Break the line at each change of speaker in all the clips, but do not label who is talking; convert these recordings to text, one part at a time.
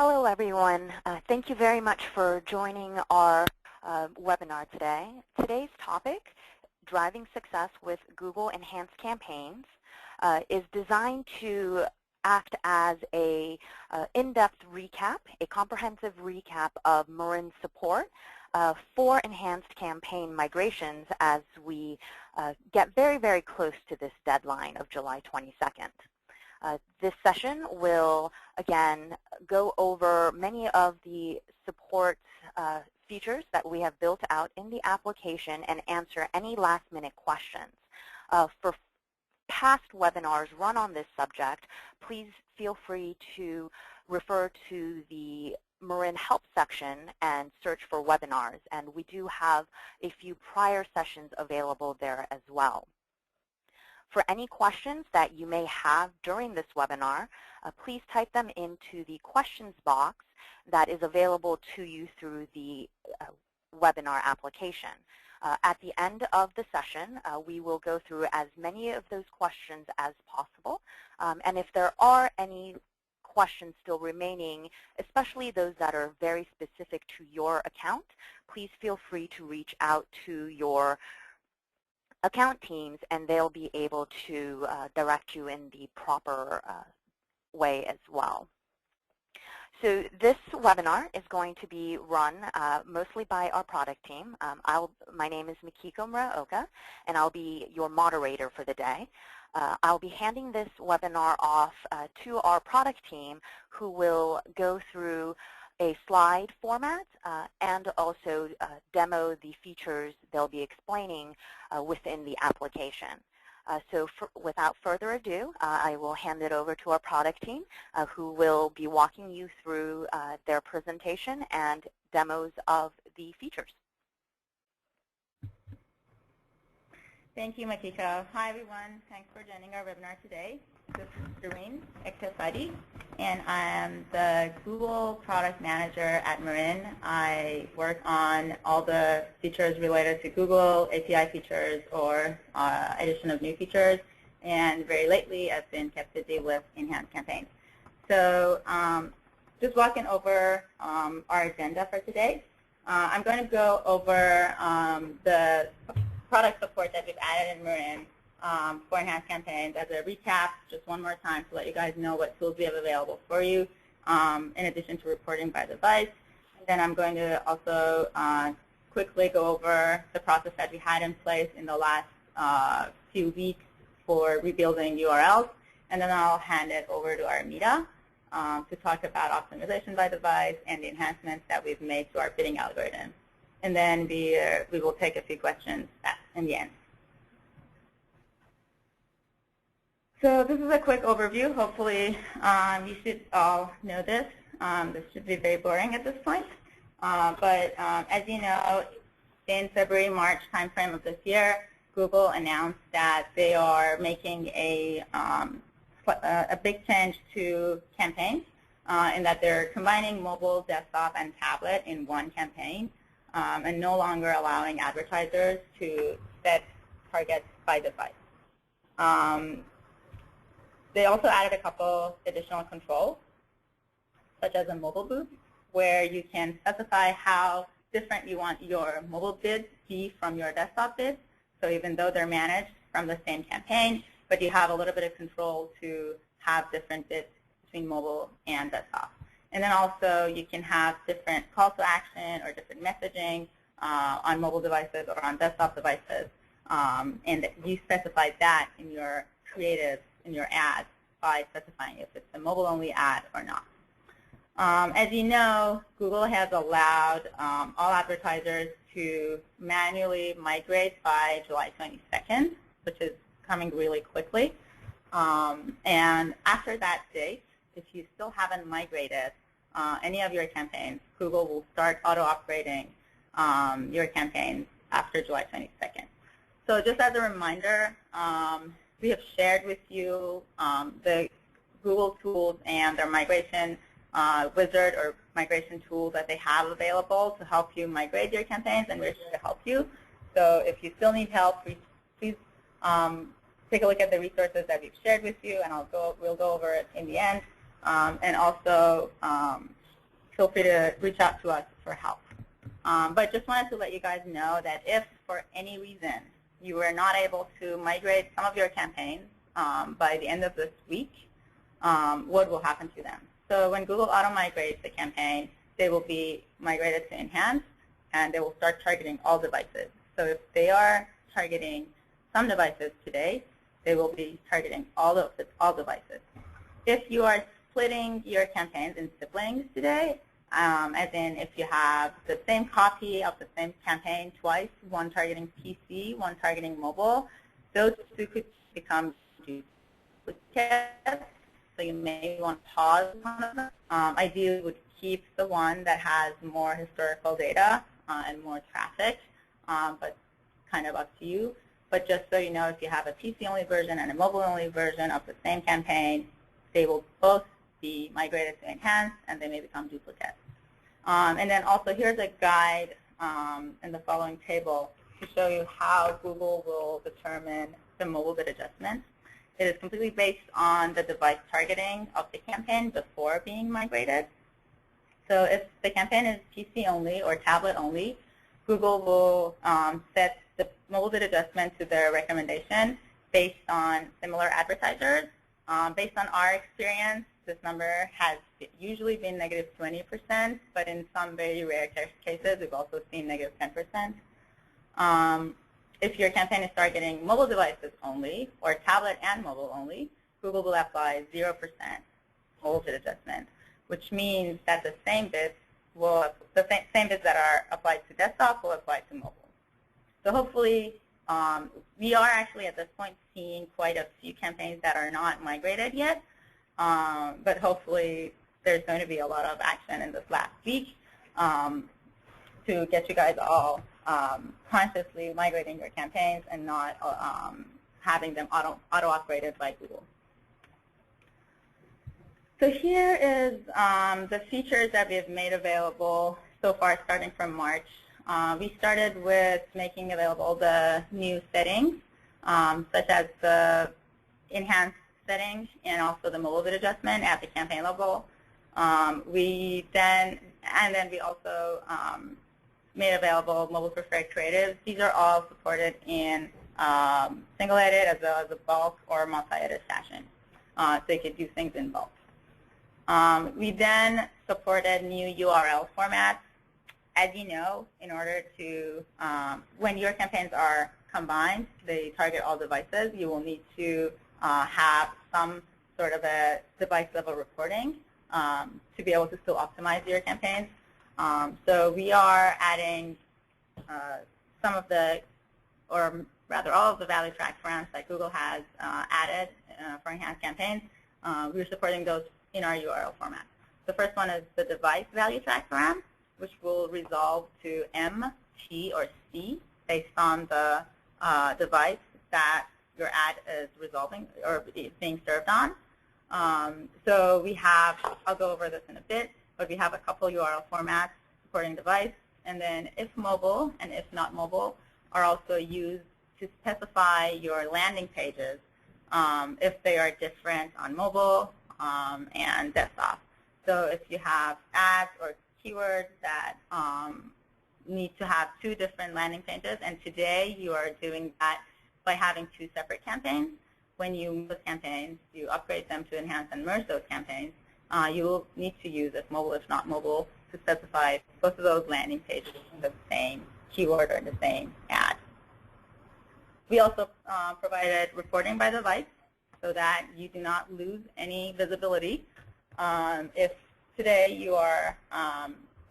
Hello, everyone. Thank you very much for joining our webinar today. Today's topic, Driving Success with Google Enhanced Campaigns, is designed to act as a in-depth recap, a comprehensive recap of Marin's support for enhanced campaign migrations as we get very, very close to this deadline of July 22nd. This session will, again, go over many of the support features that we have built out in the application and answer any last-minute questions. For past webinars run on this subject, please feel free to refer to the Marin Help section and search for webinars. And we do have a few prior sessions available there as well. For any questions that you may have during this webinar, please type them into the questions box that is available to you through the webinar application. At the end of the session, we will go through as many of those questions as possible. And if there are any questions still remaining, especially those that are very specific to your account, please feel free to reach out to your account teams, and they'll be able to direct you in the proper way as well. So this webinar is going to be run mostly by our product team. My name is Mikiko Muraoka, and I'll be your moderator for the day. I'll be handing this webinar off to our product team, who will go through a slide format and also demo the features they'll be explaining within the application. So without further ado, I will hand it over to our product team, who will be walking you through their presentation and demos of the features.
Thank you, Makiko. Hi, everyone. Thanks for joining our webinar today. This is Doreen Ektasadi, and I am the Google Product Manager at Marin. I work on all the features related to Google, API features, or addition of new features. And very lately, I've been kept busy with enhanced campaigns. So just walking over our agenda for today, I'm going to go over the product support that we've added in Marin for enhanced campaigns as a recap, just one more time to let you guys know what tools we have available for you, in addition to reporting by device. And then I'm going to also quickly go over the process that we had in place in the last few weeks for rebuilding URLs. And then I'll hand it over to Armida to talk about optimization by device and the enhancements that we've made to our bidding algorithm. And then we will take a few questions in the end. So this is a quick overview. Hopefully, you should all know this. This should be very boring at this point. But as you know, in February-March timeframe of this year, Google announced that they are making a big change to campaigns, in that they're combining mobile, desktop, and tablet in one campaign, and no longer allowing advertisers to set targets by device. They also added a couple additional controls, such as a mobile boost, where you can specify how different you want your mobile bids to be from your desktop bids. So even though they're managed from the same campaign, but you have a little bit of control to have different bids between mobile and desktop. And then also you can have different call to action or different messaging on mobile devices or on desktop devices. And you specify that in your creative, in your ads, by specifying if it's a mobile-only ad or not. As you know, Google has allowed all advertisers to manually migrate by July 22nd, which is coming really quickly. And after that date, if you still haven't migrated any of your campaigns, Google will start auto-operating your campaigns after July 22nd. So just as a reminder, we have shared with you the Google tools and their migration wizard or migration tool that they have available to help you migrate your campaigns, and we're here to help you. So if you still need help, please take a look at the resources that we've shared with you, and we'll go over it in the end. And also feel free to reach out to us for help. But just wanted to let you guys know that if for any reason you were not able to migrate some of your campaigns by the end of this week, what will happen to them? So when Google auto-migrates the campaign, they will be migrated to Enhanced, and they will start targeting all devices. So if they are targeting some devices today, they will be targeting all devices. If you are splitting your campaigns in siblings today, as in if you have the same copy of the same campaign twice, one targeting PC, one targeting mobile, those two could become duplicates. So you may want to pause one of them. Ideally, would keep the one that has more historical data and more traffic, but kind of up to you. But just so you know, if you have a PC-only version and a mobile-only version of the same campaign, they will both be migrated to Enhanced, and they may become duplicates. And then also here's a guide in the following table to show you how Google will determine the mobile bid adjustments. It is completely based on the device targeting of the campaign before being migrated. So if the campaign is PC only or tablet only, Google will set the mobile bid adjustment to their recommendation based on similar advertisers. Based on our experience, this number has usually been negative 20%, but in some very rare cases, we've also seen negative 10%. If your campaign is targeting mobile devices only or tablet and mobile only, Google will apply 0% mobile bid adjustment, which means that the same bids that are applied to desktop will apply to mobile. So hopefully, we are actually at this point seeing quite a few campaigns that are not migrated yet, but hopefully there's going to be a lot of action in this last week to get you guys all consciously migrating your campaigns and not having them auto-operated by Google. So here is the features that we've made available so far starting from March. We started with making available the new settings, such as the enhanced settings and also the mobile bid adjustment at the campaign level. We also made available mobile preferred creatives. These are all supported in single edit as well as a bulk or multi-edit fashion. So you could do things in bulk. We then supported new URL formats. As you know, in order to, when your campaigns are combined, they target all devices, you will need to have some sort of a device-level reporting to be able to still optimize your campaigns. So we are adding some of the, or rather all of the ValueTrack forums that Google has added for enhanced campaigns. We're supporting those in our URL format. The first one is the device ValueTrack forum, which will resolve to M, T, or C based on the device that your ad is resolving or being served on. So we have, I'll go over this in a bit, but we have a couple URL formats supporting device, and then if mobile and if not mobile are also used to specify your landing pages if they are different on mobile and desktop. So if you have ads or keywords that need to have two different landing pages, and today you are doing that by having two separate campaigns. When you move campaigns, you upgrade them to enhance and merge those campaigns, you will need to use if mobile, if not mobile, to specify both of those landing pages in the same keyword or the same ad. We also provided reporting by device so that you do not lose any visibility. If today you are,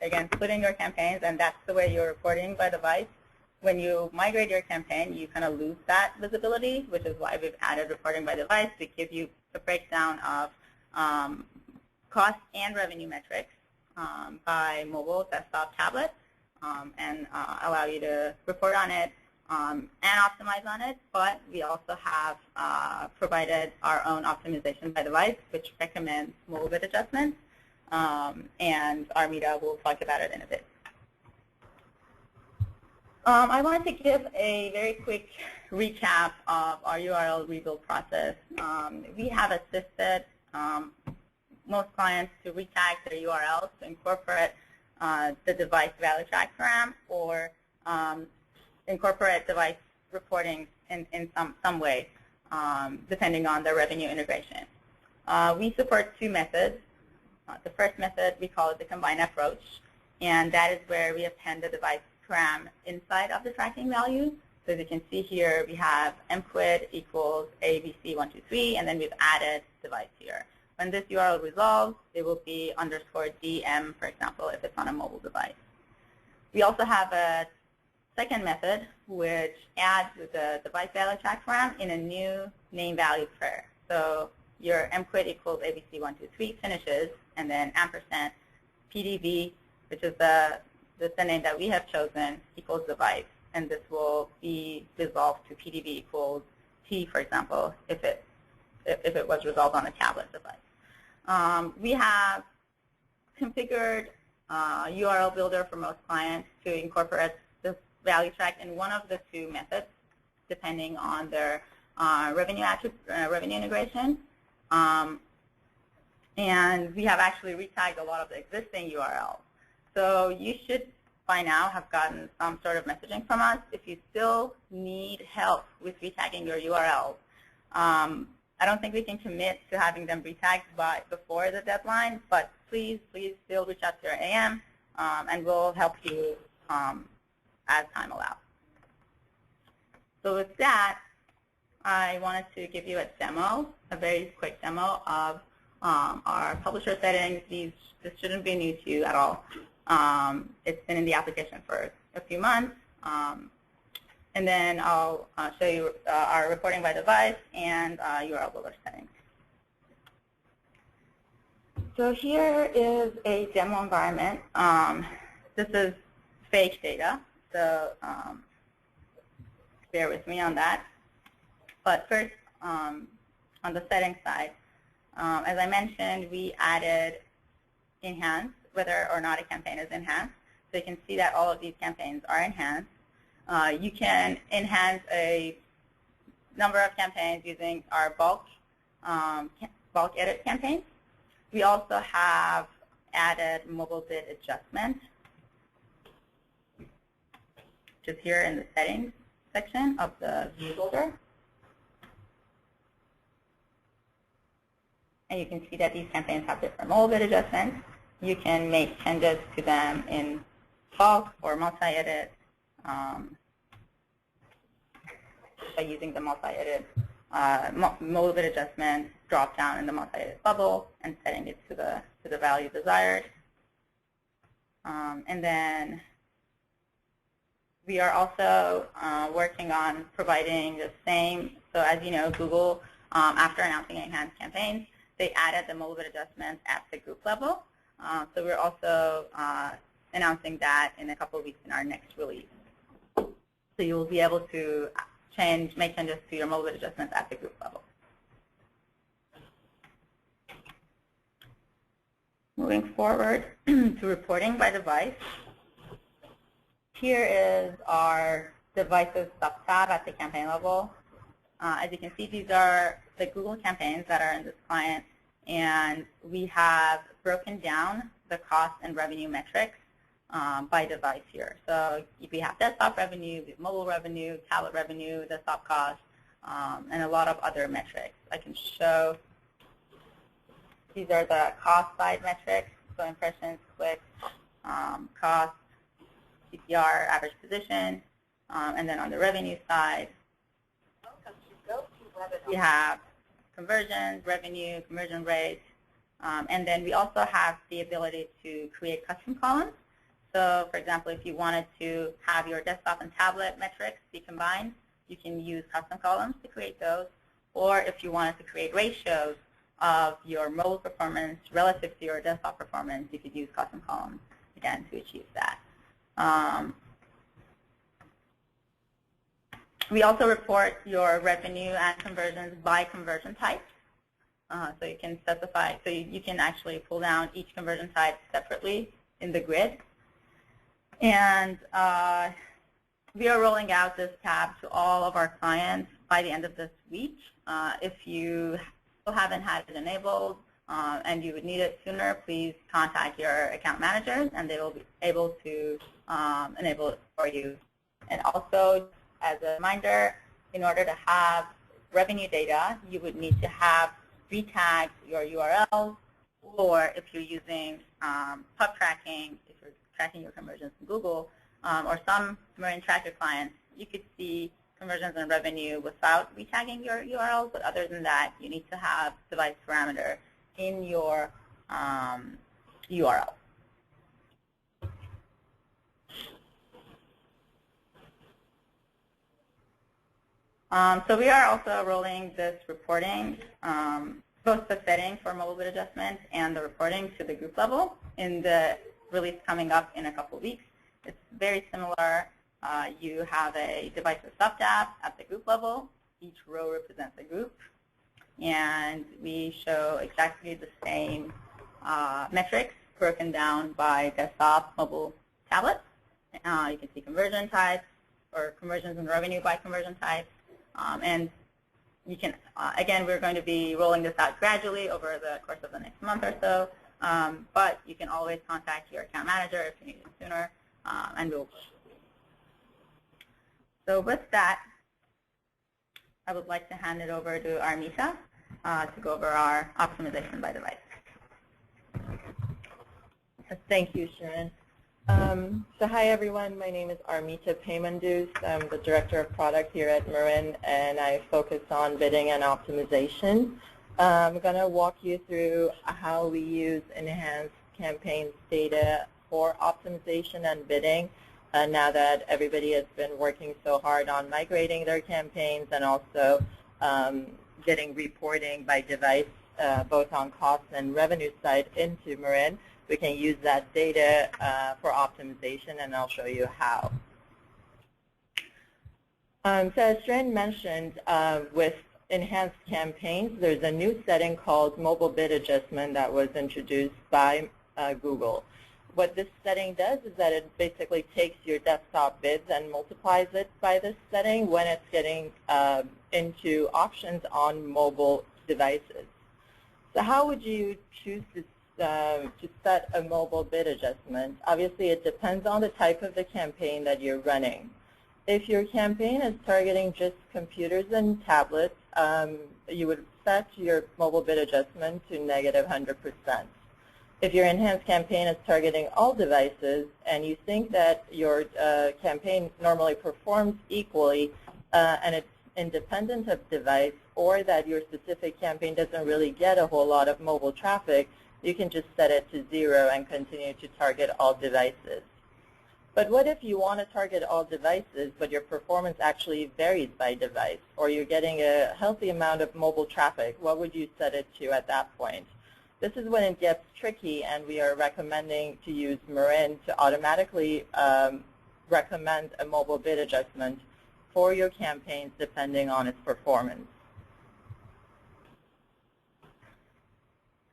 again, splitting your campaigns and that's the way you're reporting by device, when you migrate your campaign, you kind of lose that visibility, which is why we've added reporting by device to give you a breakdown of cost and revenue metrics by mobile, desktop, tablet, and allow you to report on it and optimize on it. But we also have provided our own optimization by device, which recommends mobile bid adjustments, and Armida will talk about it in a bit. I wanted to give a very quick recap of our URL rebuild process. We have assisted most clients to retag their URLs to incorporate the device ValueTrack param or incorporate device reporting in some way, depending on the revenue integration. We support two methods. The first method, we call it the combined approach, and that is where we append the device param inside of the tracking value. So as you can see here, we have mquid equals ABC123, and then we've added device here. When this URL resolves, it will be underscore DM, for example, if it's on a mobile device. We also have a second method, which adds the device ValueTrack param in a new name value pair. So your mquid equals ABC123 finishes, and then ampersand PDV, which is the name that we have chosen, equals device. And this will be resolved to PDV equals T, for example, if it was resolved on a tablet device. We have configured URL builder for most clients to incorporate this ValueTrack in one of the two methods, depending on their revenue integration. And we have actually retagged a lot of the existing URLs. So you should, by now, have gotten some sort of messaging from us. If you still need help with retagging your URLs, I don't think we can commit to having them retagged before the deadline, but please still reach out to your AM, and we'll help you as time allows. So with that, I wanted to give you a demo, a very quick demo of our publisher settings. This shouldn't be new to you at all. It's been in the application for a few months. And then I'll show you our reporting by device and URL builder settings. So here is a demo environment. This is fake data, so bear with me on that. But first, on the settings side, as I mentioned, we added enhance, whether or not a campaign is enhanced. So you can see that all of these campaigns are enhanced. You can enhance a number of campaigns using our bulk edit campaigns. We also have added mobile bid adjustment, which is here in the settings section of the view builder. And you can see that these campaigns have different mobile bid adjustments. You can make changes to them in bulk or multi-edit by using the multi-edit mobile bid adjustment drop down in the multi-edit bubble and setting it to the value desired. And then we are also working on providing the same. So as you know, Google, after announcing enhanced campaigns, they added the mobile bid adjustments at the group level. So we're also announcing that in a couple of weeks in our next release. So you will be able to make changes to your mobile bid adjustments at the group level. Moving forward to reporting by device. Here is our devices sub-tab at the campaign level. As you can see, these are the Google campaigns that are in this client, and we have broken down the cost and revenue metrics by device here. So we have desktop revenue, we have mobile revenue, tablet revenue, desktop cost, and a lot of other metrics. I can show these are the cost side metrics, so impressions, clicks, cost, CPR, average position, and then on the revenue side, we have conversions, revenue, conversion rate, and then we also have the ability to create custom columns. So, for example, if you wanted to have your desktop and tablet metrics be combined, you can use custom columns to create those. Or if you wanted to create ratios of your mobile performance relative to your desktop performance, you could use custom columns, again, to achieve that. We also report your revenue and conversions by conversion type. So you can specify, so you can actually pull down each conversion type separately in the grid. And we are rolling out this tab to all of our clients by the end of this week. If you still haven't had it enabled, and you would need it sooner, please contact your account managers, and they will be able to enable it for you. And also, as a reminder, in order to have revenue data, you would need to have re-tagged your URLs, or if you're using pub tracking, if you're tracking your conversions in Google, or some Marin Tracker clients, you could see conversions and revenue without re-tagging your URLs, but other than that, you need to have device parameter in your URL. So we are also rolling this reporting, both the setting for mobile bid adjustment and the reporting to the group level in the release coming up in a couple weeks. It's very similar. You have a device or sub-tab at the group level. Each row represents a group. And we show exactly the same metrics broken down by desktop, mobile, tablet. You can see conversion types or conversions and revenue by conversion type. And you can, again, we're going to be rolling this out gradually over the course of the next month or so. But you can always contact your account manager if you need it sooner, and we'll. So with that, I would like to hand it over to Armita to go over our optimization by device.
Thank you, Sharon. So hi, everyone. My name is Armita Paymandus. I'm the Director of Product here at Marin, and I focus on bidding and optimization. I'm going to walk you through how we use enhanced campaigns data for optimization and bidding now that everybody has been working so hard on migrating their campaigns and also getting reporting by device, both on cost and revenue side into Marin. We can use that data for optimization, and I'll show you how. So as Sharon mentioned, with enhanced campaigns, there's a new setting called mobile bid adjustment that was introduced by Google. What this setting does is that it basically takes your desktop bids and multiplies it by this setting when it's getting into options on mobile devices. So how would you choose to set a mobile bid adjustment? Obviously, it depends on the type of the campaign that you're running. If your campaign is targeting just computers and tablets, you would set your mobile bid adjustment to -100%. If your enhanced campaign is targeting all devices and you think that your campaign normally performs equally and it's independent of device, or that your specific campaign doesn't really get a whole lot of mobile traffic, you can just set it to 0 and continue to target all devices. But what if you want to target all devices, but your performance actually varies by device, or you're getting a healthy amount of mobile traffic? What would you set it to at that point? This is when it gets tricky, and we are recommending to use Marin to automatically recommend a mobile bid adjustment for your campaigns depending on its performance.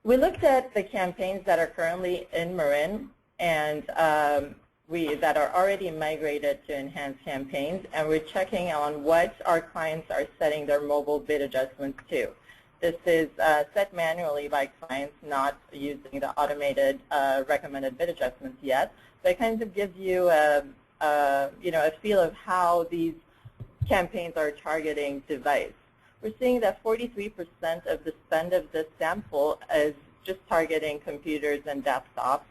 We looked at the campaigns that are currently in Marin and that are already migrated to enhanced campaigns, and we're checking on what our clients are setting their mobile bid adjustments to. This is set manually by clients, not using the automated recommended bid adjustments yet, but it kind of gives you a feel of how these campaigns are targeting device. We're seeing that 43% of the spend of this sample is just targeting computers and desktops.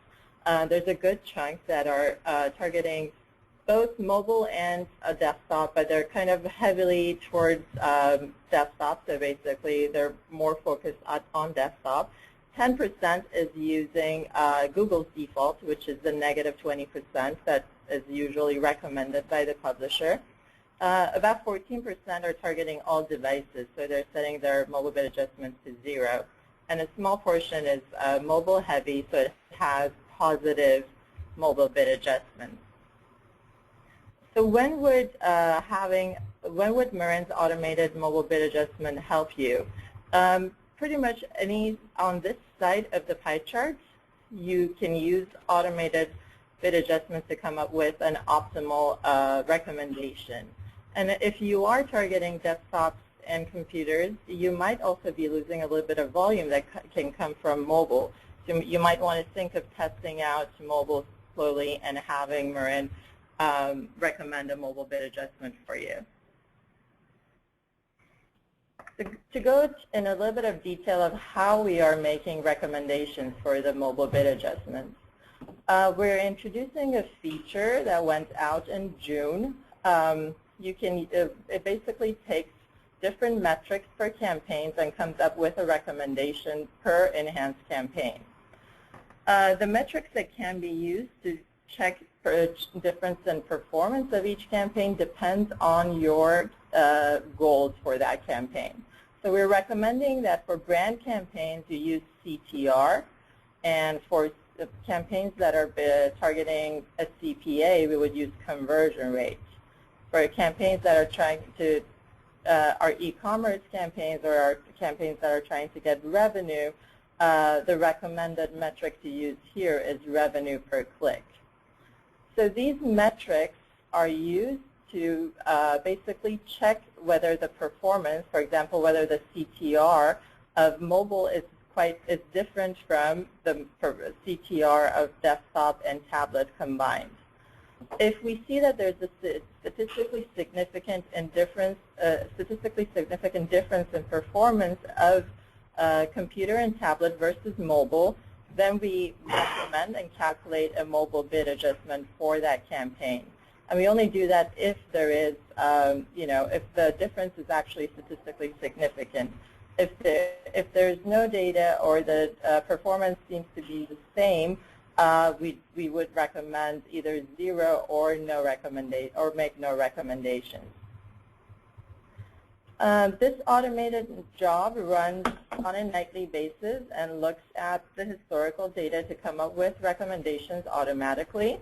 There's a good chunk that are targeting both mobile and a desktop, but they're kind of heavily towards desktop, so basically they're more focused on desktop. 10% is using Google's default, which is the -20% that is usually recommended by the publisher. About 14% are targeting all devices, so they're setting their mobile bid adjustments to 0. And a small portion is mobile heavy, so it has positive mobile bid adjustments. So when would Marin's automated mobile bid adjustment help you? Pretty much on this side of the pie chart, you can use automated bid adjustments to come up with an optimal recommendation. And if you are targeting desktops and computers, you might also be losing a little bit of volume that can come from mobile. So you might want to think of testing out mobile slowly and having Marin recommend a mobile bid adjustment for you. To go in a little bit of detail of how we are making recommendations for the mobile bid adjustments. We're introducing a feature that went out in June. It basically takes different metrics per campaigns and comes up with a recommendation per enhanced campaign. The metrics that can be used to check for difference in performance of each campaign depends on your goals for that campaign. So we're recommending that for brand campaigns you use CTR, and for campaigns that are targeting a CPA, we would use conversion rate. For campaigns that are trying to, our e-commerce campaigns or our campaigns that are trying to get revenue, the recommended metric to use here is revenue per click. So these metrics are used to basically check whether the performance, for example, whether the CTR of mobile is different from the CTR of desktop and tablet combined. If we see that there's a statistically significant difference in performance of computer and tablet versus mobile, then we recommend and calculate a mobile bid adjustment for that campaign. And we only do that if there is, if the difference is actually statistically significant. If there's no data or the performance seems to be the same, we would recommend either 0 or make no recommendations. This automated job runs on a nightly basis and looks at the historical data to come up with recommendations automatically.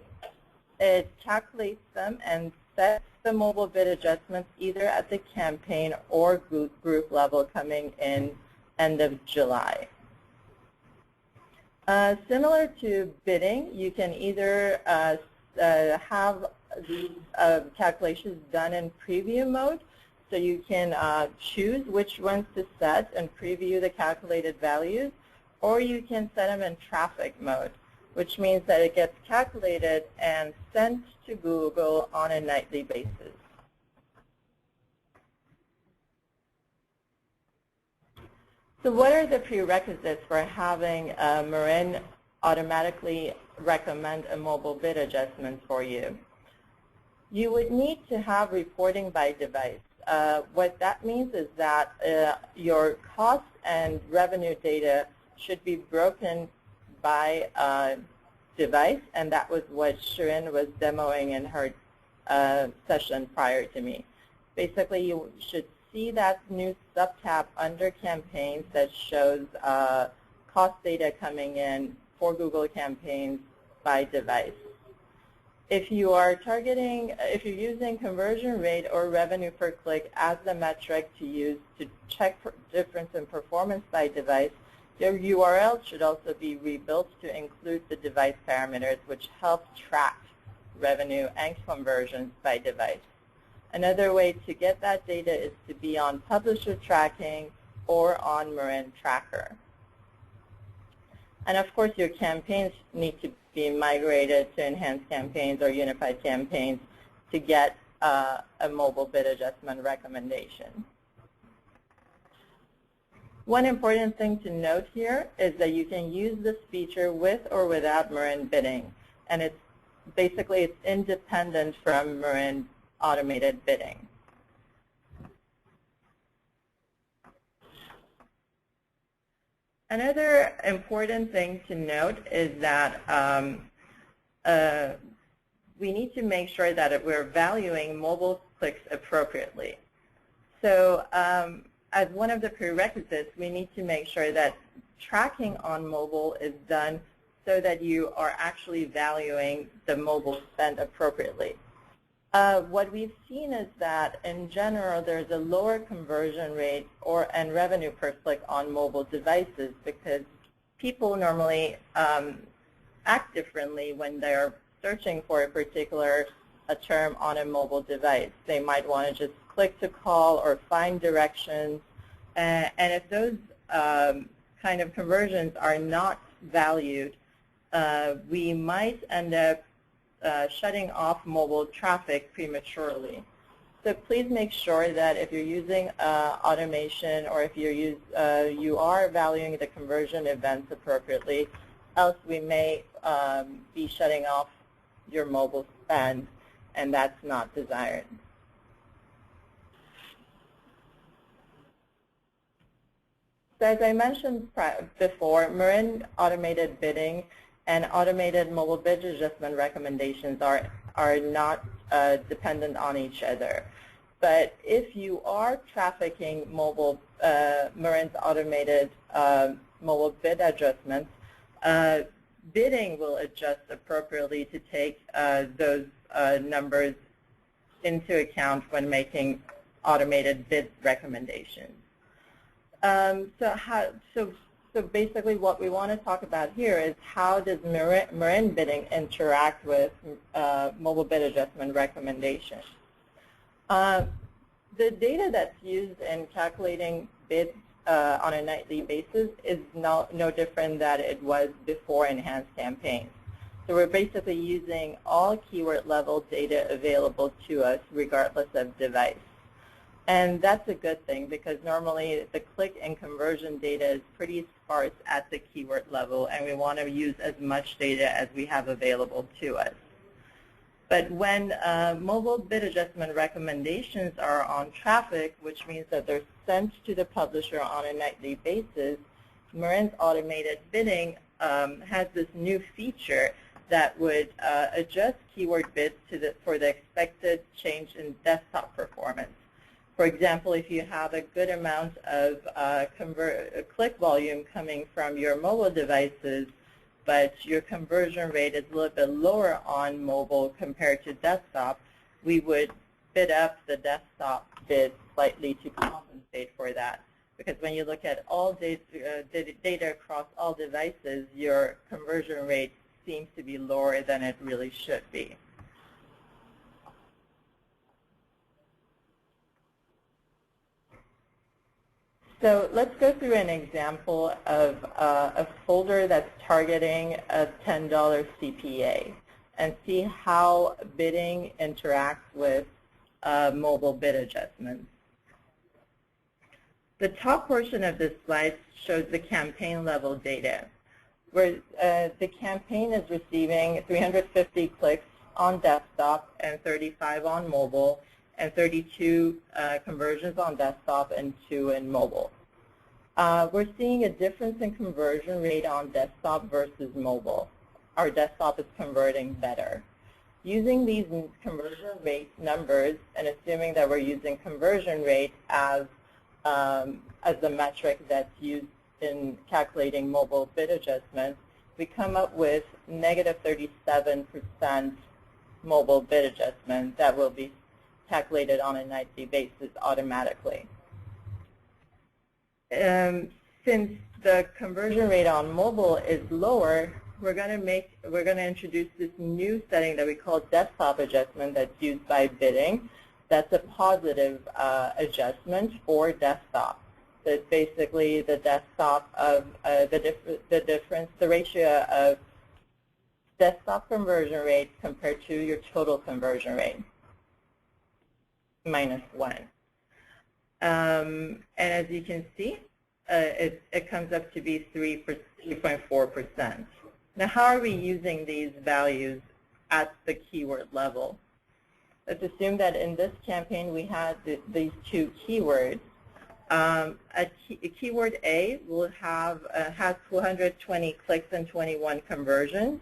It calculates them and sets the mobile bid adjustments either at the campaign or group level coming in end of July. Similar to bidding, you can either have these calculations done in preview mode, so you can choose which ones to set and preview the calculated values, or you can set them in traffic mode, which means that it gets calculated and sent to Google on a nightly basis. So what are the prerequisites for having Marin automatically recommend a mobile bid adjustment for you? You would need to have reporting by device. What that means is that your cost and revenue data should be broken by device, and that was what Shirin was demoing in her session prior to me. Basically, you should see that new sub-tab under campaigns that shows cost data coming in for Google campaigns by device. If you are if you're using conversion rate or revenue per click as the metric to use to check for difference in performance by device, your URL should also be rebuilt to include the device parameters, which help track revenue and conversions by device. Another way to get that data is to be on publisher tracking or on Marin Tracker. And of course, your campaigns need to be migrated to enhanced campaigns or unified campaigns to get a mobile bid adjustment recommendation. One important thing to note here is that you can use this feature with or without Marin Bidding, and it's independent from Marin automated bidding. Another important thing to note is that we need to make sure that we're valuing mobile clicks appropriately. So as one of the prerequisites, we need to make sure that tracking on mobile is done so that you are actually valuing the mobile spend appropriately. What we've seen is that, in general, there's a lower conversion rate and revenue per click on mobile devices because people normally act differently when they're searching for a particular term on a mobile device. They might want to just click to call or find directions. And if those kind of conversions are not valued, we might end up shutting off mobile traffic prematurely. So please make sure that if you're using automation or if you are valuing the conversion events appropriately, else we may be shutting off your mobile spend, and that's not desired. So as I mentioned before, Marin automated bidding and automated mobile bid adjustment recommendations are not dependent on each other. But if you are trafficking Marin's automated mobile bid adjustments, bidding will adjust appropriately to take those numbers into account when making automated bid recommendations. So basically what we want to talk about here is how does Marin bidding interact with mobile bid adjustment recommendations. The data that's used in calculating bids on a nightly basis is no different than it was before enhanced campaigns. So we're basically using all keyword level data available to us regardless of device. And that's a good thing because normally the click and conversion data is pretty sparse at the keyword level, and we want to use as much data as we have available to us. But when mobile bid adjustment recommendations are on traffic, which means that they're sent to the publisher on a nightly basis, Marin's automated bidding has this new feature that would adjust keyword bids for the expected change in desktop performance. For example, if you have a good amount of click volume coming from your mobile devices, but your conversion rate is a little bit lower on mobile compared to desktop, we would bid up the desktop bid slightly to compensate for that. Because when you look at all data across all devices, your conversion rate seems to be lower than it really should be. So let's go through an example of a folder that's targeting a $10 CPA and see how bidding interacts with mobile bid adjustments. The top portion of this slide shows the campaign level data, where the campaign is receiving 350 clicks on desktop and 35 on mobile, and 32 conversions on desktop and 2 in mobile. We're seeing a difference in conversion rate on desktop versus mobile. Our desktop is converting better. Using these conversion rate numbers and assuming that we're using conversion rate as the metric that's used in calculating mobile bid adjustments, we come up with negative 37% mobile bid adjustment that will be calculated on a nightly basis automatically. Since the conversion rate on mobile is lower, we're going to introduce this new setting that we call desktop adjustment that's used by bidding. That's a positive adjustment for desktop. So it's basically the desktop of the ratio of desktop conversion rate compared to your total conversion rate, -1. And as you can see, it comes up to be 3.4%. Now, how are we using these values at the keyword level? Let's assume that in this campaign we had these two keywords. Keyword A will has 220 clicks and 21 conversions.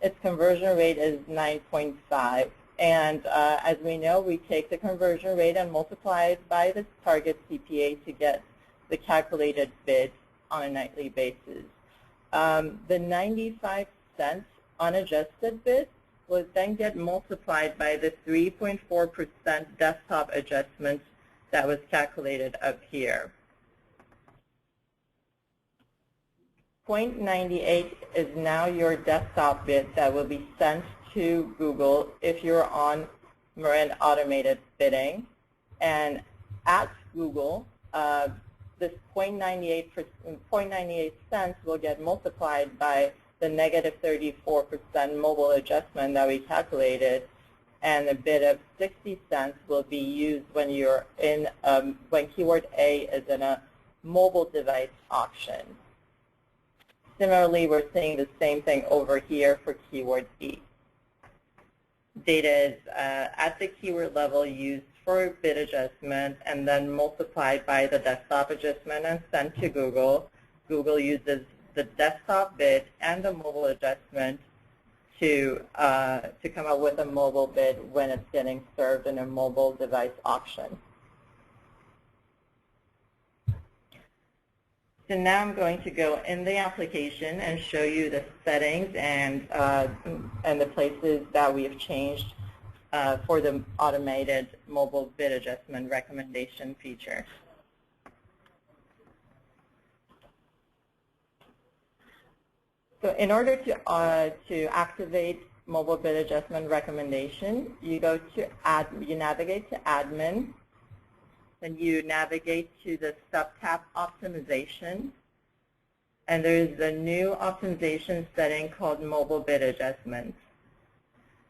Its conversion rate is 9.5. And as we know, we take the conversion rate and multiply it by the target CPA to get the calculated bid on a nightly basis. The 95-cent unadjusted bid will then get multiplied by the 3.4% desktop adjustment that was calculated up here. 0.98 is now your desktop bid that will be sent to Google if you're on Marin Automated Bidding. And at Google, this 0.98 cents will get multiplied by the negative 34% mobile adjustment that we calculated, and a bid of 60 cents will be used when you're in when keyword A is in a mobile device auction. Similarly, we're seeing the same thing over here for keyword B. Data is at the keyword level used for bid adjustment and then multiplied by the desktop adjustment and sent to Google. Google uses the desktop bid and the mobile adjustment to come up with a mobile bid when it's getting served in a mobile device auction. So now I'm going to go in the application and show you the settings and the places that we have changed for the automated mobile bid adjustment recommendation feature. So in order to activate mobile bid adjustment recommendation, you go to you navigate to admin, then you navigate to the subtab optimization, and there's a new optimization setting called mobile bid adjustment.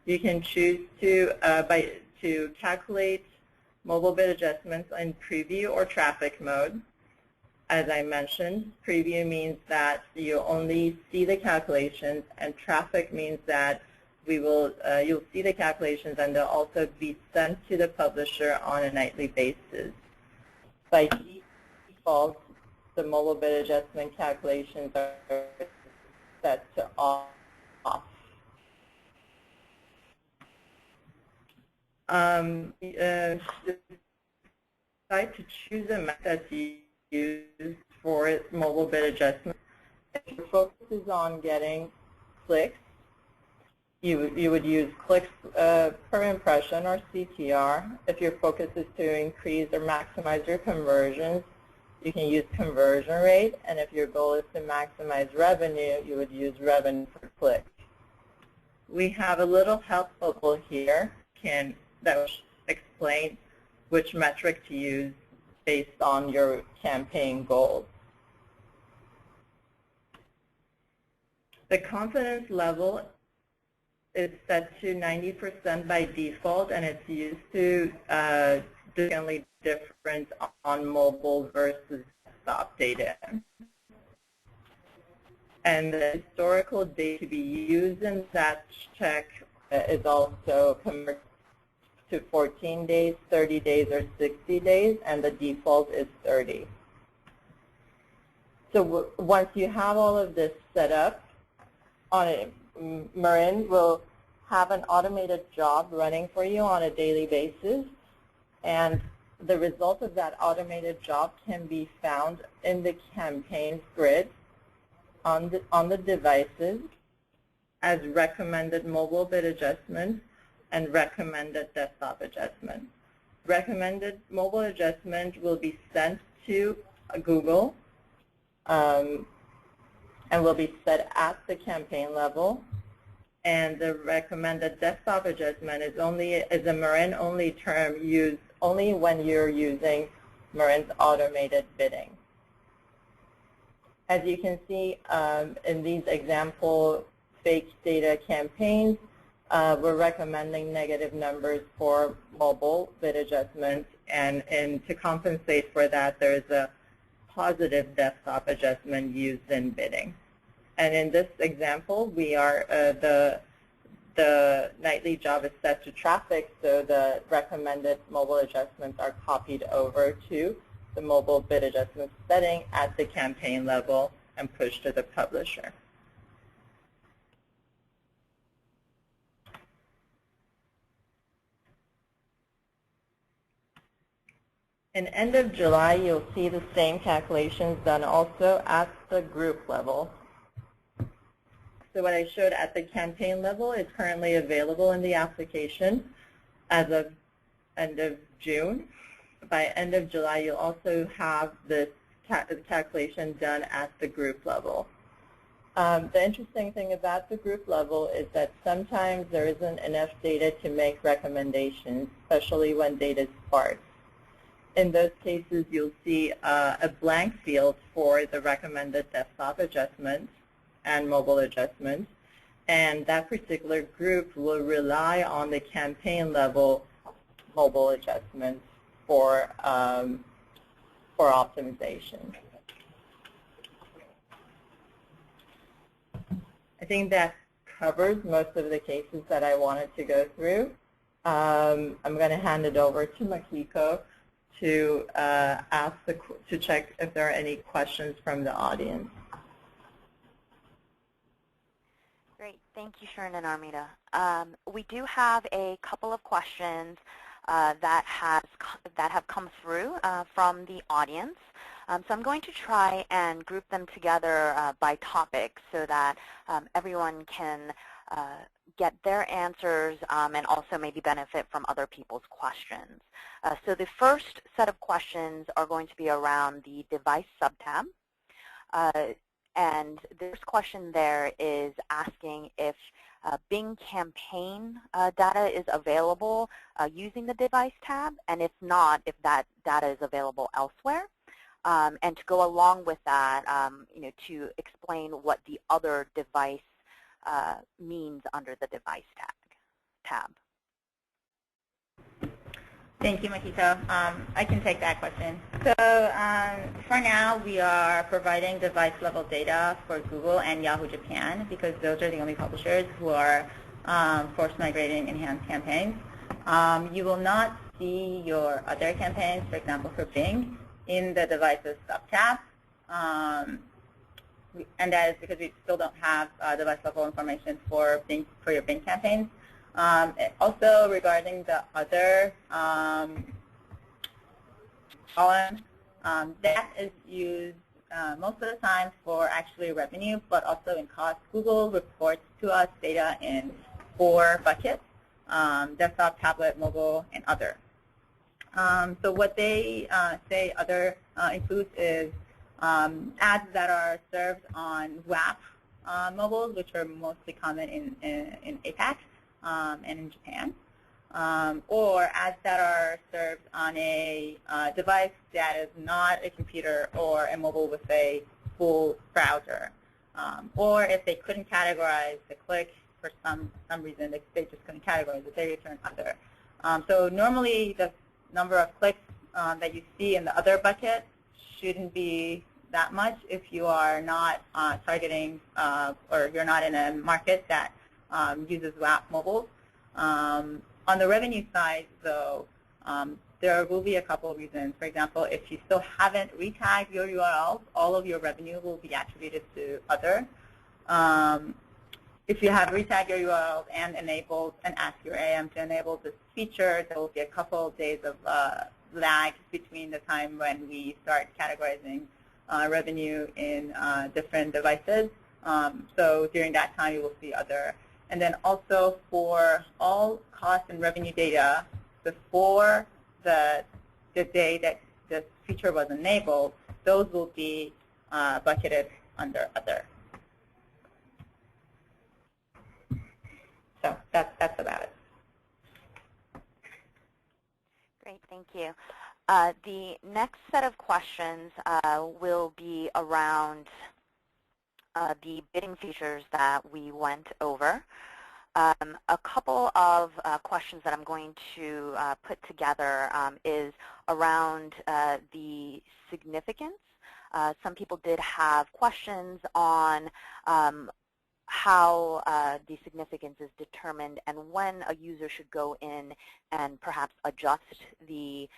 You can choose to calculate mobile bid adjustments in preview or traffic mode. As I mentioned, preview means that you only see the calculations, and traffic means that you'll see the calculations and they'll also be sent to the publisher on a nightly basis. By default, the mobile bid adjustment calculations are set to off. Decide to choose a method to use for mobile bid adjustment. If your focus is on getting clicks, you would use clicks per impression or CTR. If your focus is to increase or maximize your conversions, you can use conversion rate. And if your goal is to maximize revenue, you would use revenue per click. We have a little help bubble here that will explain which metric to use based on your campaign goals. The confidence level is set to 90% by default, and it's used to significantly different on mobile versus desktop data. And the historical data to be used in that check is also converted to 14 days, 30 days, or 60 days, and the default is 30. So once you have all of this set up, Marin will have an automated job running for you on a daily basis, and the result of that automated job can be found in the campaign grid on the devices as recommended mobile bid adjustment and recommended desktop adjustment. Recommended mobile adjustment will be sent to Google and will be set at the campaign level. And the recommended desktop adjustment is a Marin-only term used only when you're using Marin's automated bidding. As you can see in these example fake data campaigns, we're recommending negative numbers for mobile bid adjustments, and to compensate for that, there's a positive desktop adjustment used in bidding. And in this example, we are the nightly job is set to traffic, so the recommended mobile adjustments are copied over to the mobile bid adjustment setting at the campaign level and pushed to the publisher. In end of July, you'll see the same calculations done also at the group level. So what I showed at the campaign level is currently available in the application as of end of June. By end of July, you'll also have this calculation done at the group level. The interesting thing about the group level is that sometimes there isn't enough data to make recommendations, especially when data is sparse. In those cases, you'll see a blank field for the recommended desktop adjustments and mobile adjustments. And that particular group will rely on the campaign level mobile adjustments for optimization. I think that covers most of the cases that I wanted to go through. I'm going to hand it over to Makiko to check if there are any questions from the audience.
Great. Thank you, Sharon and Armida. We do have a couple of questions that have come through from the audience. So I'm going to try and group them together by topic so that everyone can get their answers and also maybe benefit from other people's questions. So the first set of questions are going to be around the device subtab. And this question there is asking if Bing campaign data is available using the device tab, and if not, if that data is available elsewhere. And to go along with that, to explain what the other device means under the device tab.
Thank you, Makiko. I can take that question. So for now, we are providing device-level data for Google and Yahoo Japan because those are the only publishers who are force migrating enhanced campaigns. You will not see your other campaigns, for example, for Bing, in the devices subtab. And that is because we still don't have device-level information for your Bing campaigns. Also, regarding the other column, that is used most of the time for actually revenue, but also in cost. Google reports to us data in 4 buckets: desktop, tablet, mobile, and other. So what they say other includes is ads that are served on WAP mobiles, which are mostly common in APAC. And in Japan, or ads that are served on a device that is not a computer or a mobile with a full browser, or if they couldn't categorize the click for some reason, they just couldn't categorize it, they return other. So normally the number of clicks that you see in the other bucket shouldn't be that much if you are not targeting or you're not in a market that uses WAP mobiles. On the revenue side, though, there will be a couple of reasons. For example, if you still haven't retagged your URLs, all of your revenue will be attributed to other. If you have retagged your URLs and enabled and asked your AM to enable this feature, there will be a couple of days of lag between the time when we start categorizing revenue in different devices. So during that time, you will see other. And then also for all cost and revenue data before the day that this feature was enabled, those will be bucketed under other. So that's about it.
Great, thank you. The next set of questions will be around the bidding features that we went over. A couple of questions that I'm going to put together is around the significance. Some people did have questions on how the significance is determined and when a user should go in and perhaps adjust the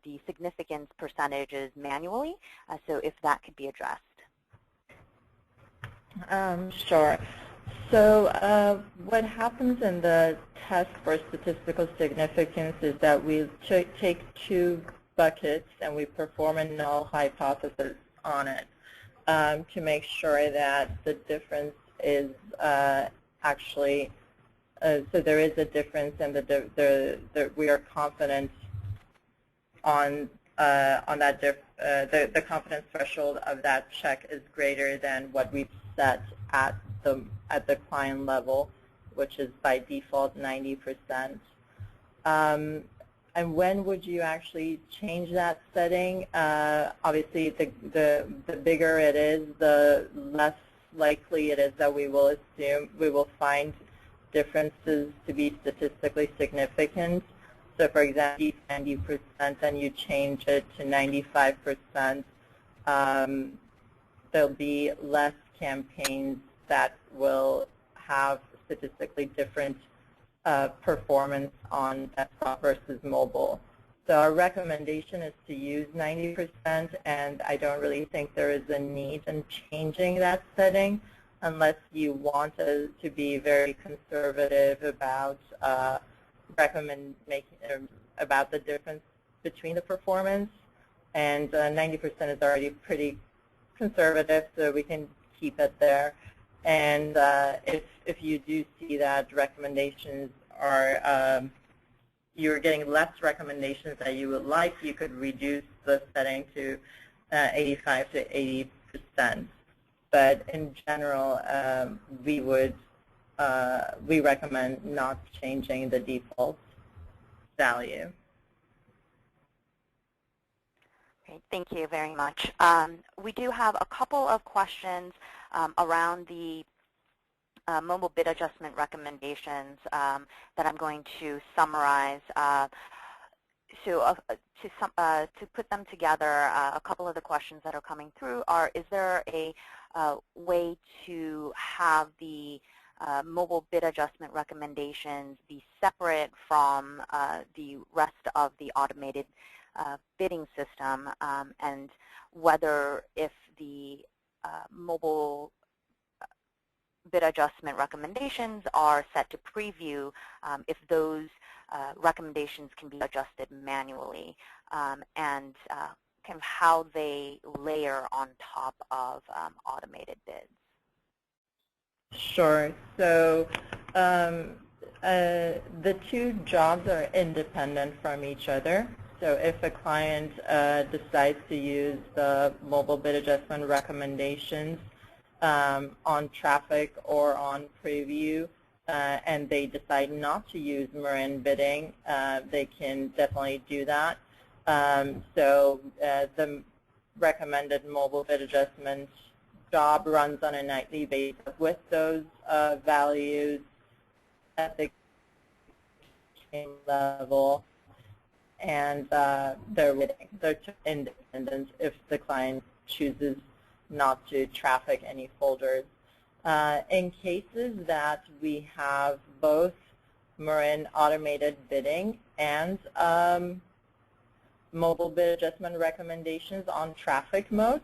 the significance percentages manually. So if that could be addressed.
Sure. So what happens in the test for statistical significance is that we take 2 buckets and we perform a null hypothesis on it to make sure that the difference is actually, so there is a difference and we are confident on that the confidence threshold of that check is greater than what we've set at the client level, which is by default 90%. And when would you actually change that setting? Obviously, the bigger it is, the less likely it is that we will find differences to be statistically significant. So, for example, 90% and you change it to 95%, there'll be less campaigns that will have statistically different performance on desktop versus mobile. So our recommendation is to use 90%, and I don't really think there is a need in changing that setting unless you want to be very conservative about about the difference between the performance. And 90% is already pretty conservative, so we can keep it there. And if you do see that recommendations are, you're getting less recommendations that you would like, you could reduce the setting to 85 to 80%. But in general, we recommend not changing the default value.
Okay, thank you very much. We do have a couple of questions around the mobile bid adjustment recommendations that I'm going to summarize. To put them together, a couple of the questions that are coming through are, is there a way to have the mobile bid adjustment recommendations be separate from the rest of the automated bidding system, and whether if the mobile bid adjustment recommendations are set to preview, if those recommendations can be adjusted manually, and kind of how they layer on top of automated bids.
Sure. So the two jobs are independent from each other. So if a client decides to use the mobile bid adjustment recommendations on traffic or on preview, and they decide not to use Marin Bidding, they can definitely do that. So the recommended mobile bid adjustment job runs on a nightly basis with those values at the level, and they're independent if the client chooses not to traffic any folders. In cases that we have both Marin automated bidding and mobile bid adjustment recommendations on traffic mode,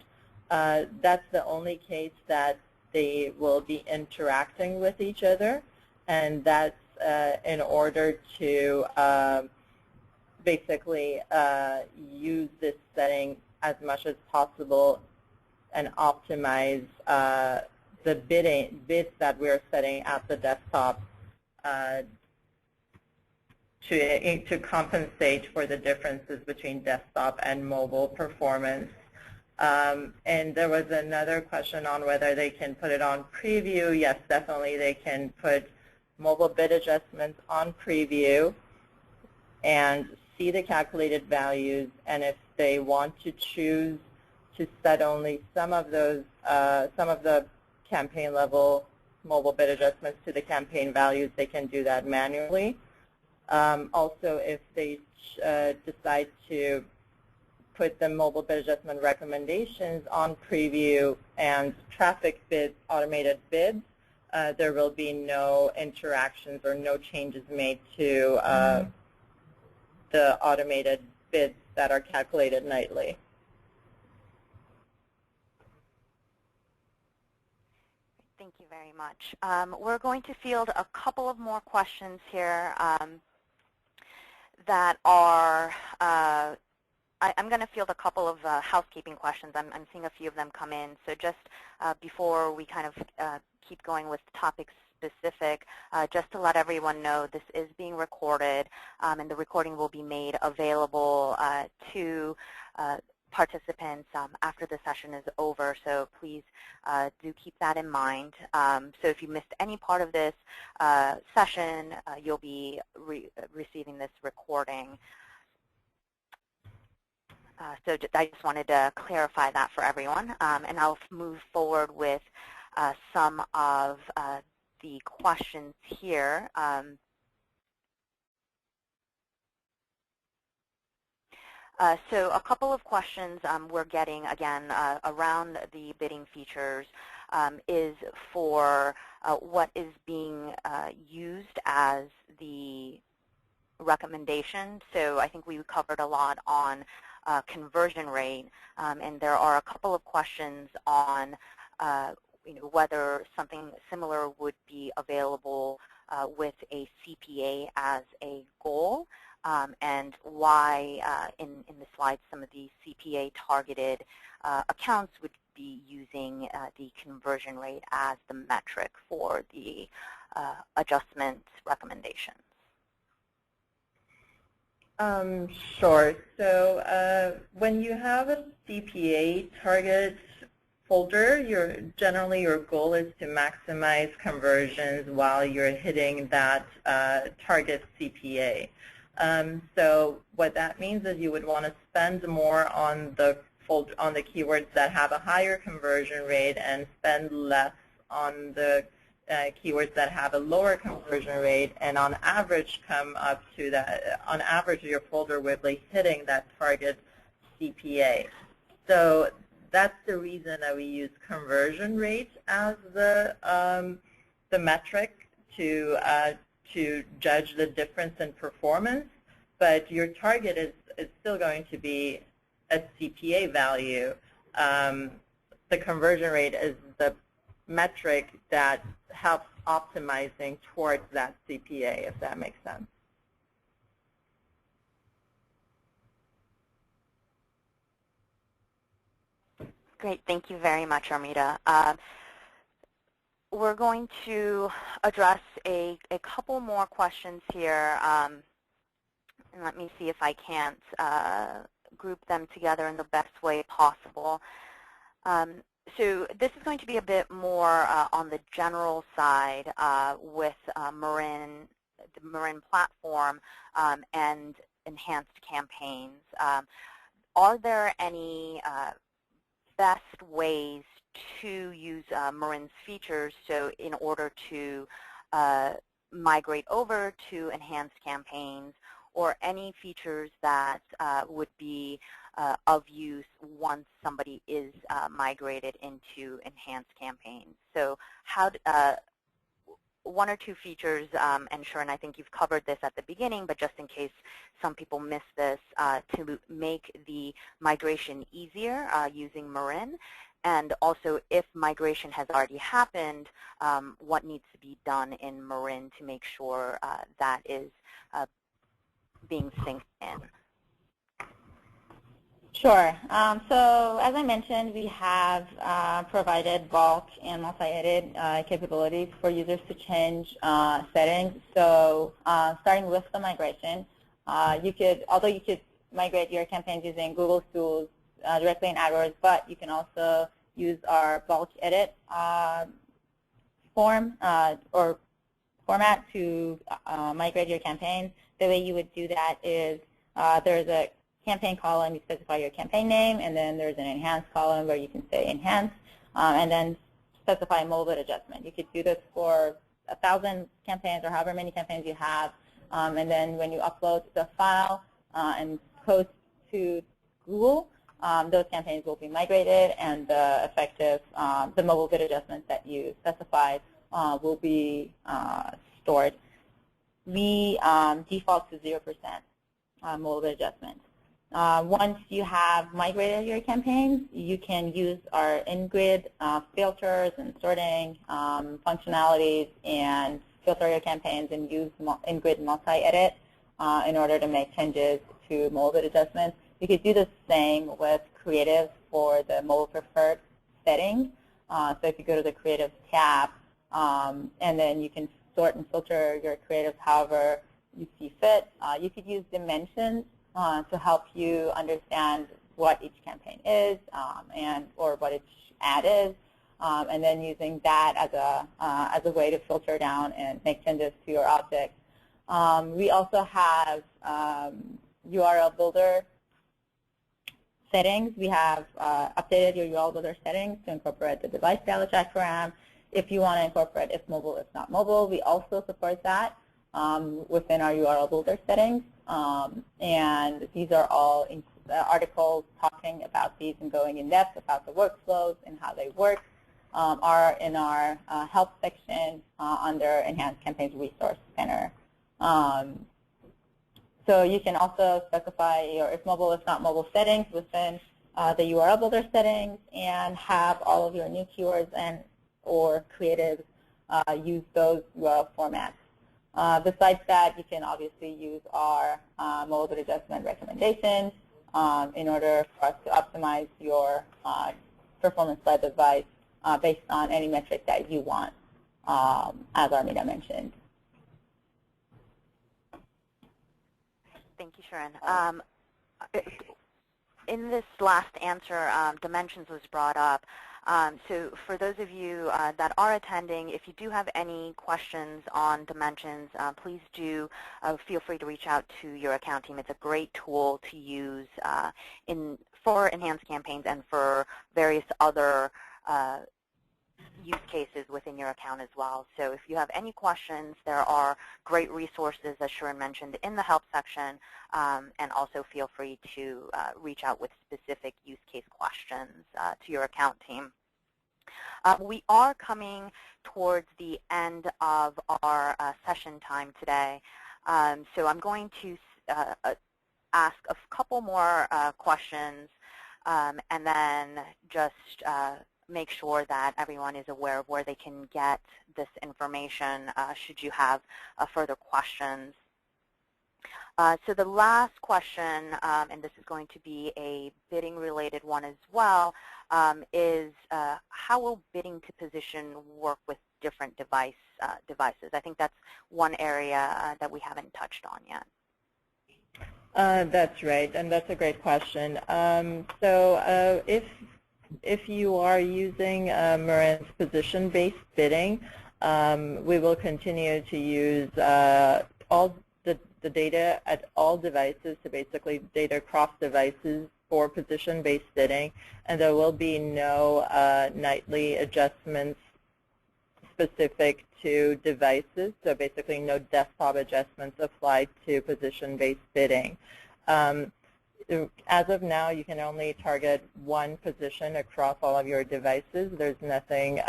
that's the only case that they will be interacting with each other, and that's in order to basically use this setting as much as possible and optimize the bids that we're setting at the desktop to compensate for the differences between desktop and mobile performance. And there was another question on whether they can put it on preview. Yes, definitely they can put mobile bid adjustments on preview and see the calculated values, and if they want to choose to set only some of those, some of the campaign level mobile bid adjustments to the campaign values, they can do that manually. Also, if they decide to put the mobile bid adjustment recommendations on preview and traffic bids, automated bids, there will be no interactions or no changes made to the automated bids that are calculated nightly.
Thank you very much. We're going to field a couple of more questions here that are, I'm going to field a couple of housekeeping questions. I'm seeing a few of them come in. So just before we kind of keep going with topics specific, just to let everyone know, this is being recorded, and the recording will be made available to participants after the session is over, so please do keep that in mind. So if you missed any part of this session, you'll be receiving this recording. So I just wanted to clarify that for everyone, and I'll move forward with some of the questions here. So a couple of questions we're getting, again, around the bidding features is for what is being used as the recommendation. So I think we covered a lot on conversion rate, and there are a couple of questions on whether something similar would be available with a CPA as a goal. And why, in the slides, some of the CPA targeted accounts would be using the conversion rate as the metric for the adjustment recommendations.
Sure. So when you have a CPA target folder, generally your goal is to maximize conversions while you're hitting that target CPA. So what that means is you would want to spend more on the keywords that have a higher conversion rate and spend less on the keywords that have a lower conversion rate, and on average come up to that. On average, your folder will be hitting that target CPA. So that's the reason that we use conversion rate as the metric to judge the difference in performance, but your target is still going to be a CPA value. The conversion rate is the metric that helps optimizing towards that CPA, if that makes sense.
Great. Thank you very much, Armida. We're going to address a couple more questions here, and let me see if I can't group them together in the best way possible. So this is going to be a bit more on the general side with Marin, the Marin platform, and enhanced campaigns. Are there any best ways to use Marin's features so in order to migrate over to enhanced campaigns, or any features that would be of use once somebody is migrated into enhanced campaigns? So how one or two features, and Sharon, I think you've covered this at the beginning, but just in case some people miss this, to make the migration easier using Marin, and also if migration has already happened, what needs to be done in Marin to make sure that is being synced in.
Sure. So as I mentioned, we have provided bulk and multi-edit capabilities for users to change settings. So starting with the migration, although you could migrate your campaigns using Google's tools directly in AdWords, but you can also use our bulk edit form or format to migrate your campaigns. The way you would do that is there's a campaign column, you specify your campaign name, and then there's an enhanced column where you can say enhanced, and then specify mobile bid adjustment. You could do this for 1,000 campaigns or however many campaigns you have, and then when you upload the file and post to Google, those campaigns will be migrated, and the effective, the mobile bid adjustments that you specified will be stored. We default to 0% mobile bid adjustment. Once you have migrated your campaigns, you can use our in-grid filters and sorting functionalities and filter your campaigns and use in-grid multi-edit in order to make changes to mobile bid adjustments. You could do the same with creative for the mobile preferred setting. So if you go to the creative tab, and then you can sort and filter your creatives however you see fit. You could use dimensions to help you understand what each campaign is or what each ad is, and then using that as a way to filter down and make changes to your object. We also have URL builder settings, we have updated your URL builder settings to incorporate the device ValueTrack program. If you want to incorporate if mobile, if not mobile, we also support that within our URL builder settings. And these are all articles talking about these and going in depth about the workflows and how they work are in our help section under Enhanced Campaigns Resource Center. So you can also specify your if mobile, if not mobile settings within the URL builder settings and have all of your new keywords and or creatives use those URL formats. Besides that, you can obviously use our mobile bid adjustment recommendations in order for us to optimize your performance by device based on any metric that you want, as Armita mentioned.
Thank you, Sharon. In this last answer, dimensions was brought up. So for those of you that are attending, if you do have any questions on dimensions, please do feel free to reach out to your account team. It's a great tool to use for enhanced campaigns and for various other use cases within your account as well. So if you have any questions, there are great resources, as Sharon mentioned, in the help section, and also feel free to reach out with specific use case questions to your account team. We are coming towards the end of our session time today, so I'm going to ask a couple more questions and then just make sure that everyone is aware of where they can get this information should you have further questions. So the last question, and this is going to be a bidding-related one as well, is how will bidding to position work with different devices? I think that's one area that we haven't touched on yet.
That's right, and that's a great question. If you are using Marin's position-based bidding, we will continue to use all the data at all devices, so basically data across devices for position-based bidding, and there will be no nightly adjustments specific to devices, so basically no desktop adjustments applied to position-based bidding. As of now, you can only target one position across all of your devices. There's nothing,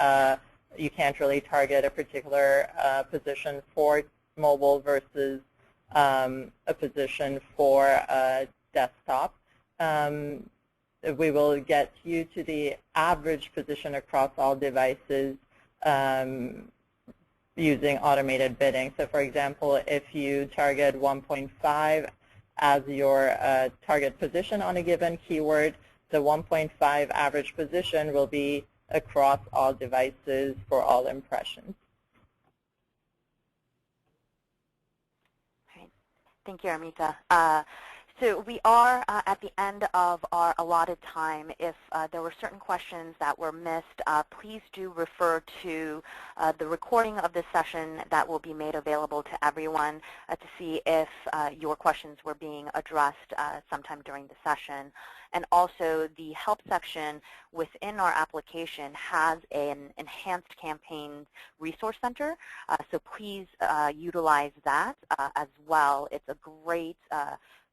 you can't really target a particular position for mobile versus a position for desktop. We will get you to the average position across all devices using automated bidding. So for example, if you target 1.5 as your target position on a given keyword, the 1.5 average position will be across all devices for all impressions.
Right. Thank you, Armita. So we are at the end of our allotted time. If there were certain questions that were missed, please do refer to the recording of this session that will be made available to everyone to see if your questions were being addressed sometime during the session. And also the help section within our application has an Enhanced Campaigns Resource Center, so please utilize that as well. It's a great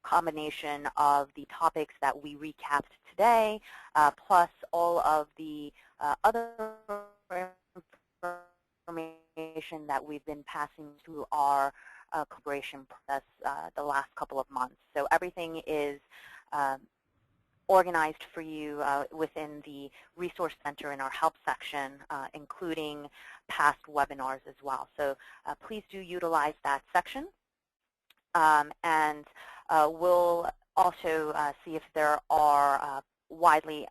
combination of the topics that we recapped today, plus all of the other information that we've been passing through our collaboration process the last couple of months. So everything is organized for you within the Resource Center in our Help section, including past webinars as well. So please do utilize that section. And we'll also see if there are widely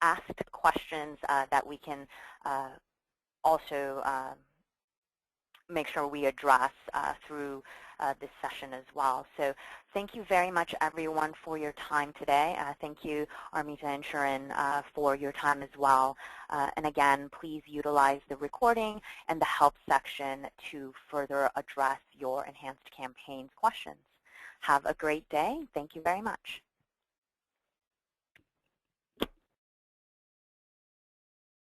asked questions that we can also make sure we address through this session as well. So thank you very much, everyone, for your time today. Thank you, Armita and Sharon, for your time as well. And again, please utilize the recording and the help section to further address your enhanced campaigns questions. Have a great day. Thank you very much.